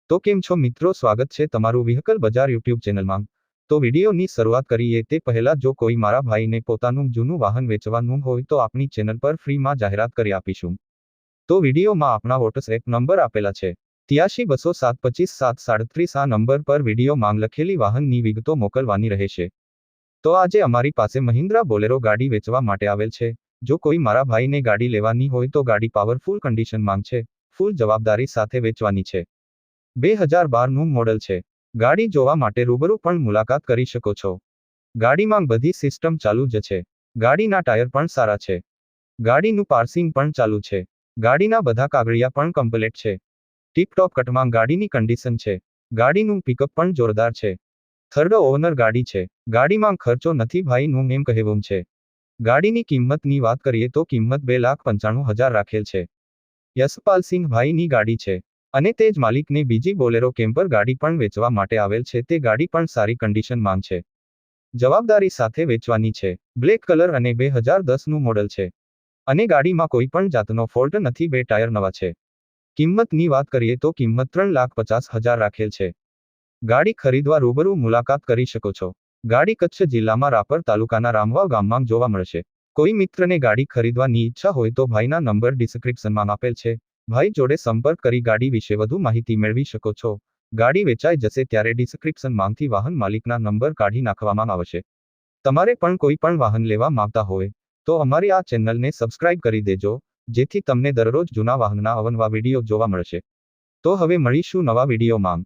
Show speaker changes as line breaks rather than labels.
તો કેમ છો મિત્રો, સ્વાગત છે તમારું વ્હીકલ બજાર યુટ્યુબ ચેનલમાં। તો વિડીયોની શરૂઆત કરીએ તે પહેલા જો કોઈ મારા ભાઈને પોતાનું જૂનું વાહન વેચવાનું હોય તો આપણી ચેનલ પર ફ્રીમાં જાહેરાત કરી આપીશું। તો વિડીયોમાં આપણા વોટ્સએપ નંબર આપેલા છે 8320725737 આ નંબર પર વિડીયો માંગ લખેલી વાહનની વિગતો મોકલવાની રહેશે। તો આજે અમારી પાસે મહિન્દ્રા બોલેરો ગાડી વેચવા માટે આવેલ છે। જો કોઈ મારા ભાઈને ગાડી લેવાની હોય તો ગાડી પાવરફુલ કન્ડિશન માંગ છે, ફૂલ જવાબદારી સાથે વેચવાની છે। 2012 નું મોડલ છે। ગાડી જોવા માટે રૂબરૂ પણ મુલાકાત કરી શકો છો। ગાડીમાં બધી સિસ્ટમ ચાલુ જ છે। ગાડીના ટાયર પણ સારા છે। ગાડીનું પાર્સિંગ પણ ચાલુ છે। ગાડીના બધા કાગળિયા પણ કમ્પ્લીટ છે। ટીપટોપ કટમાં ગાડીની કન્ડિશન છે। ગાડીનું પિકઅપ પણ જોરદાર છે। થર્ડ ઓનર ગાડી છે। ગાડીમાં ખર્ચો નથી ભાઈનું એમ કહેવું છે। ગાડીની કિંમતની વાત કરીએ તો કિંમત 2,95,000 રાખેલ છે। યશપાલસિંહ ભાઈની ગાડી છે અને તે જ માલિકને બીજી બોલેરો કેમ્પર ગાડી પણ વેચવા માટે આવેલ છે। તે ગાડી પણ સારી કન્ડિશન માંગ છે, જવાબદારી સાથે વેચવાની છે। બ્લેક કલર અને 2010 નું મોડલ છે અને ગાડીમાં કોઈ પણ જાતનો ફોલ્ટ નથી, 2 ટાયર નવા છે। કિંમતની વાત કરીએ તો કિંમત 3,50,000 રાખેલ છે। ગાડી ખરીદવા રૂબરૂ મુલાકાત કરી શકો છો। ગાડી કચ્છ જિલ્લામાં રાપર તાલુકાના રામવાવ ગામમાં જોવા મળશે। કોઈ મિત્રને ગાડી ખરીદવાની ઈચ્છા હોય તો ભાઈના નંબર ડિસ્ક્રિપ્શનમાં આપેલ છે। ભાઈ જોડે સંપર્ક કરી ગાડી વિશે વધુ માહિતી મેળવી શકો છો। ગાડી વેચાઈ જશે ત્યારે ડિસ્ક્રિપ્શનમાંથી વાહન માલિકના નંબર કાઢી નાખવામાં આવશે। તમારે પણ કોઈ પણ વાહન લેવા માંગતા હોય તો અમારી આ ચેનલને સબસ્ક્રાઇબ કરી દેજો, જેથી તમને દરરોજ જૂના વાહનના અવનવા વિડીયો જોવા મળશે। તો હવે મળીશું નવા વિડીયોમાં।